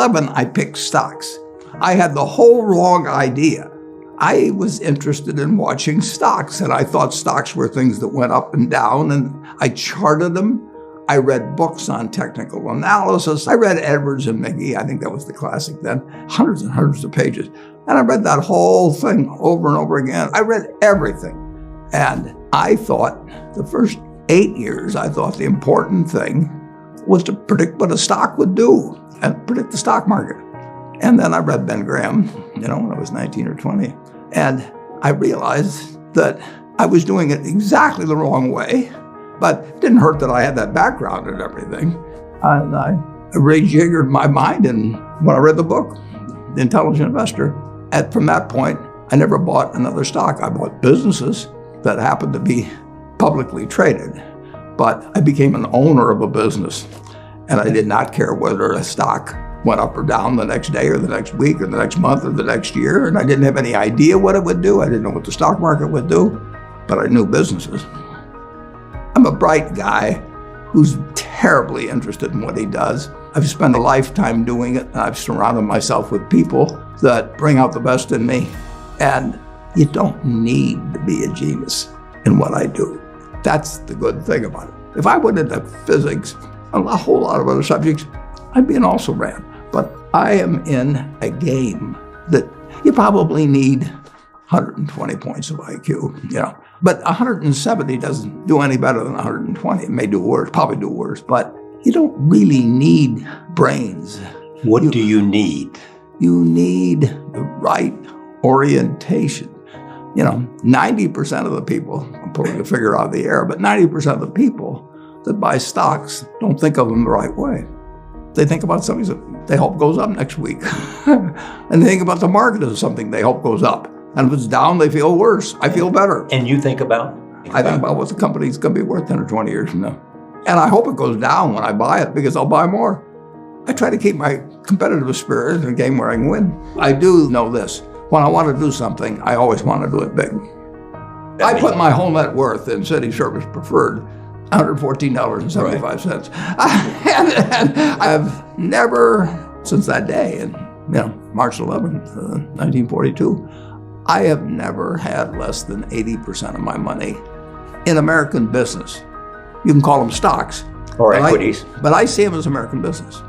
11, I picked stocks. I had the whole wrong idea. I was interested in watching stocks, and I thought stocks were things that went up and down, and I charted them. I read books on technical analysis. I read Edwards and McGee. I think that was the classic then, hundreds and hundreds of pages. And I read that whole thing over and over again. I read everything. And I thought the first 8 years, I thought the important thing was to predict what a stock would do and predict the stock market. And then I read Ben Graham, when I was 19 or 20. And I realized that I was doing it exactly the wrong way, but it didn't hurt that I had that background and everything. And I rejiggered my mind, and when I read the book, The Intelligent Investor, from that point, I never bought another stock. I bought businesses that happened to be publicly traded, but I became an owner of a business, and I did not care whether a stock went up or down the next day or the next week or the next month or the next year, and I didn't have any idea what it would do. I didn't know what the stock market would do, but I knew businesses. I'm a bright guy who's terribly interested in what he does. I've spent a lifetime doing it, and I've surrounded myself with people that bring out the best in me, and you don't need to be a genius in what I do. That's the good thing about it. If I went into physics and a whole lot of other subjects, I'd be an also-ran. But I am in a game that you probably need 120 points of IQ, But 170 doesn't do any better than 120. It may do worse, probably do worse, but you don't really need brains. What do you need? You need the right orientation. 90% of the people, I'm pulling a figure out of the air, but 90% of the people that buy stocks don't think of them the right way. They think about something that they hope goes up next week. And they think about the market as something they hope goes up. And if it's down, they feel worse. I feel better. And you think about? I think about what the company's going to be worth 10 or 20 years from now. And I hope it goes down when I buy it because I'll buy more. I try to keep my competitive spirit in a game where I can win. I do know this. When I want to do something, I always want to do it big. I put my whole net worth in City Service Preferred, $114.75. And I've never, since that day, in March 11th, 1942, I have never had less than 80% of my money in American business. You can call them stocks. Or equities. But I see them as American business.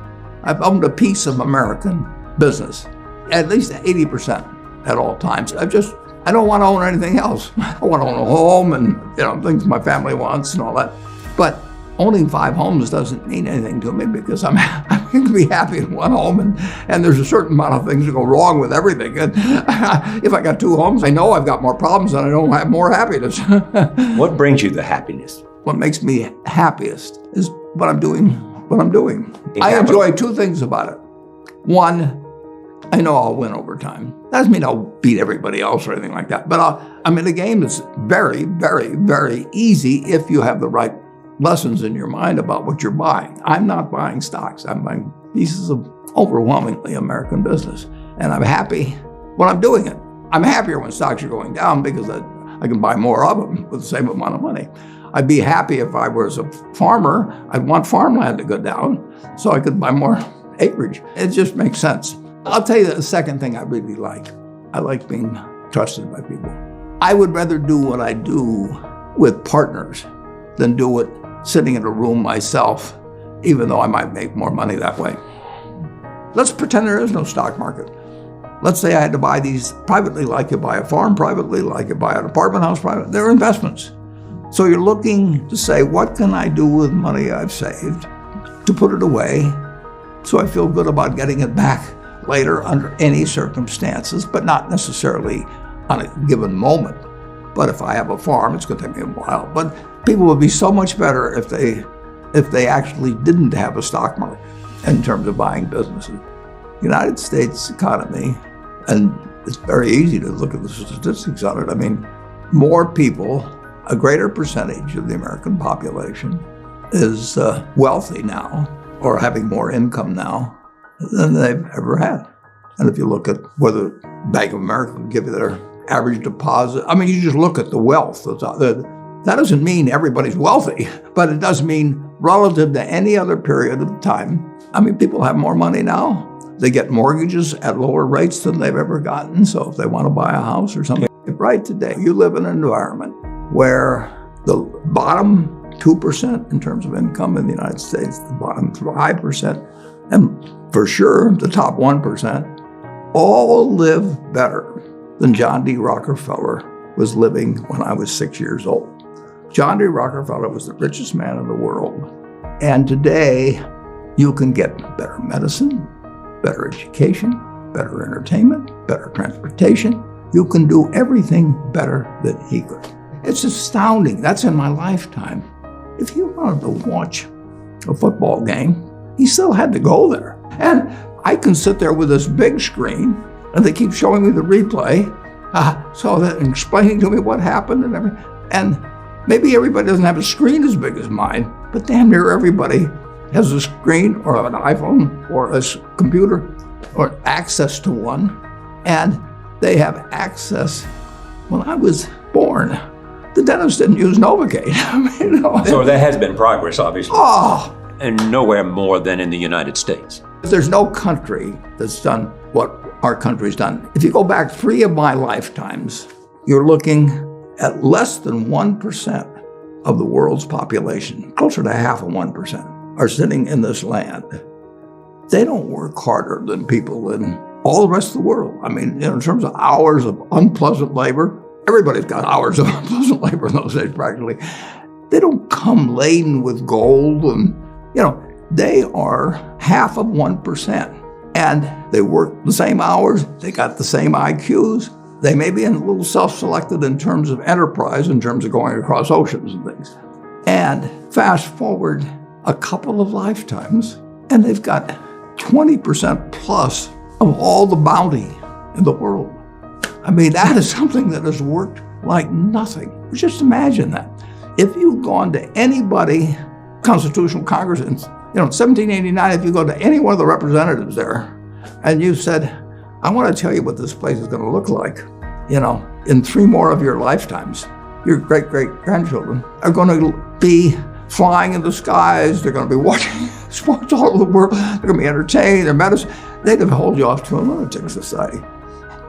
I've owned a piece of American business, at least 80% at all times. I don't want to own anything else. I want to own a home and things my family wants and all that. But owning 5 homes doesn't mean anything to me because I can be happy in one home and there's a certain amount of things that go wrong with everything. And if I got 2 homes, I know I've got more problems and I don't have more happiness. What brings you the happiness? What makes me happiest is what I'm doing. I enjoy 2 things about it. One, I know I'll win over time. That doesn't mean I'll beat everybody else or anything like that. But I'm in a game that's very, very, very easy if you have the right lessons in your mind about what you're buying. I'm not buying stocks. I'm buying pieces of overwhelmingly American business. And I'm happy when I'm doing it. I'm happier when stocks are going down because I can buy more of them with the same amount of money. I'd be happy if I was a farmer. I'd want farmland to go down so I could buy more acreage. It just makes sense. I'll tell you the second thing I really like. I like being trusted by people. I would rather do what I do with partners than do it sitting in a room myself, even though I might make more money that way. Let's pretend there is no stock market. Let's say I had to buy these privately, like you buy a farm privately, like you buy an apartment house privately. They're investments. So you're looking to say, what can I do with money I've saved to put it away so I feel good about getting it back later under any circumstances, but not necessarily on a given moment. But if I have a farm, it's going to take me a while. But people would be so much better if they actually didn't have a stock market in terms of buying businesses. The United States economy, and it's very easy to look at the statistics on it. I mean, more people, a greater percentage of the American population is wealthy now or having more income now than they've ever had. And if you look at whether Bank of America would give you their average deposit, I mean, you just look at the wealth that's out there. That doesn't mean everybody's wealthy, but it does mean relative to any other period of time. I mean, people have more money now. They get mortgages at lower rates than they've ever gotten. So if they want to buy a house or something, right today, you live in an environment where the bottom 2% in terms of income in the United States, the bottom 5%, and for sure the top 1%, all live better than John D. Rockefeller was living when I was 6 years old. John D. Rockefeller was the richest man in the world. And today, you can get better medicine, better education, better entertainment, better transportation. You can do everything better than he could. It's astounding. That's in my lifetime. If he wanted to watch a football game, he still had to go there. And I can sit there with this big screen, and they keep showing me the replay, so that explaining to me what happened and everything. And maybe everybody doesn't have a screen as big as mine, but damn near everybody has a screen or an iPhone or a computer or access to one. And they have access. When I was born, the dentist didn't use Novocaine. So there has been progress, obviously. Oh! And nowhere more than in the United States. There's no country that's done what our country's done. If you go back 3 of my lifetimes, you're looking at less than 1% of the world's population, closer to half of 1%, are sitting in this land. They don't work harder than people in all the rest of the world. I mean, in terms of hours of unpleasant labor, everybody's got hours of unpleasant labor in those days practically. They don't come laden with gold and, they are half of 1%. And they work the same hours, they got the same IQs. They may be a little self-selected in terms of enterprise, in terms of going across oceans and things. And fast forward a couple of lifetimes, and they've got 20% plus of all the bounty in the world. I mean, that is something that has worked like nothing. Just imagine that. If you've gone to anybody, Constitutional Congress, in 1789, if you go to any one of the representatives there, and you said, I want to tell you what this place is going to look like, in 3 more of your lifetimes, your great-great-grandchildren are going to be flying in the skies, they're going to be watching sports all over the world, they're going to be entertained, their medicine. They're going to hold you off to a lunatic society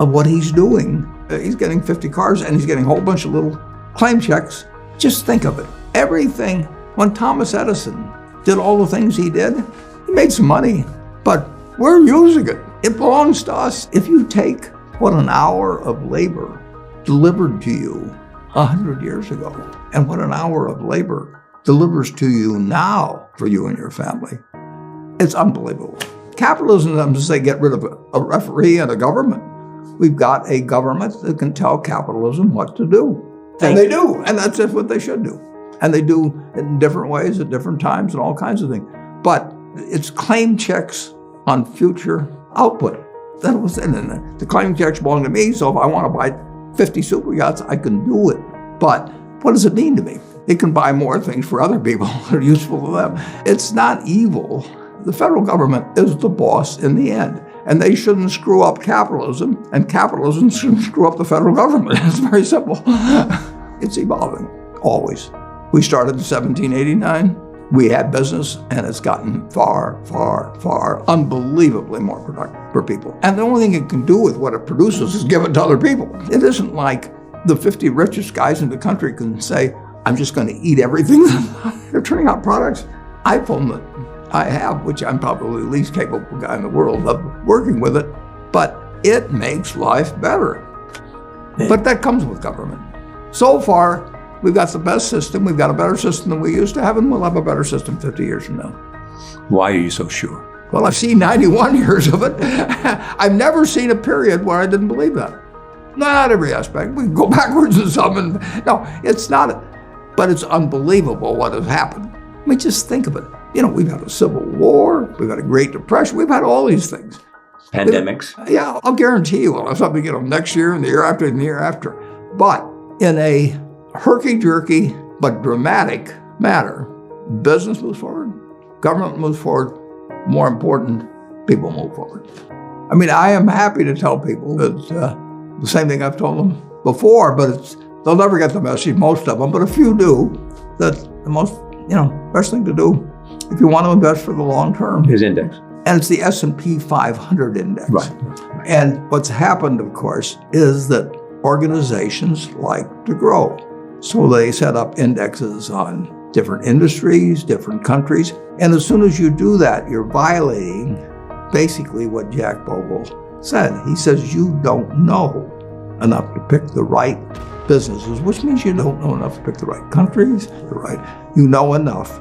of what he's doing. He's getting 50 cars and he's getting a whole bunch of little claim checks. Just think of it. Everything, when Thomas Edison did all the things he did, he made some money, but we're using it. It belongs to us. If you take what an hour of labor delivered to you 100 years ago and what an hour of labor delivers to you now for you and your family, it's unbelievable. Capitalism doesn't say get rid of a referee and a government. We've got a government that can tell capitalism what to do. And they do, and that's just what they should do. And they do it in different ways at different times and all kinds of things. But it's claim checks on future output. That was it. And the claim checks belong to me, so if I want to buy 50 super yachts, I can do it. But what does it mean to me? It can buy more things for other people that are useful to them. It's not evil. The federal government is the boss in the end. And they shouldn't screw up capitalism, and capitalism shouldn't screw up the federal government. It's very simple. It's evolving, always. We started in 1789. We had business, and it's gotten far, far, far, unbelievably more productive for people. And the only thing it can do with what it produces is give it to other people. It isn't like the 50 richest guys in the country can say, I'm just going to eat everything. They're turning out products. iPhone that I have, which I'm probably the least capable guy in the world of working with it, but it makes life better. But that comes with government. So far, we've got the best system. We've got a better system than we used to have, and we'll have a better system 50 years from now. Why are you so sure? Well, I've seen 91 years of it. I've never seen a period where I didn't believe that. Not every aspect. We can go backwards in some, and no, it's not. But it's unbelievable what has happened. I mean, just think of it. We've had a civil war, we've had a Great Depression, we've had all these things. Pandemics? Yeah, I'll guarantee you we'll have something, next year and the year after and the year after. But in a herky-jerky but dramatic manner, business moves forward, government moves forward, more important, people move forward. I mean, I am happy to tell people that the same thing I've told them before, but it's They'll never get the message, most of them, but a few do, that the most, best thing to do if you want to invest for the long term His index. and it's the S&P 500 index. Right. And what's happened, of course, is that organizations like to grow. So they set up indexes on different industries, different countries. And as soon as you do that, you're violating basically what Jack Bogle said. He says you don't know enough to pick the right businesses, which means you don't know enough to pick the right countries, you know enough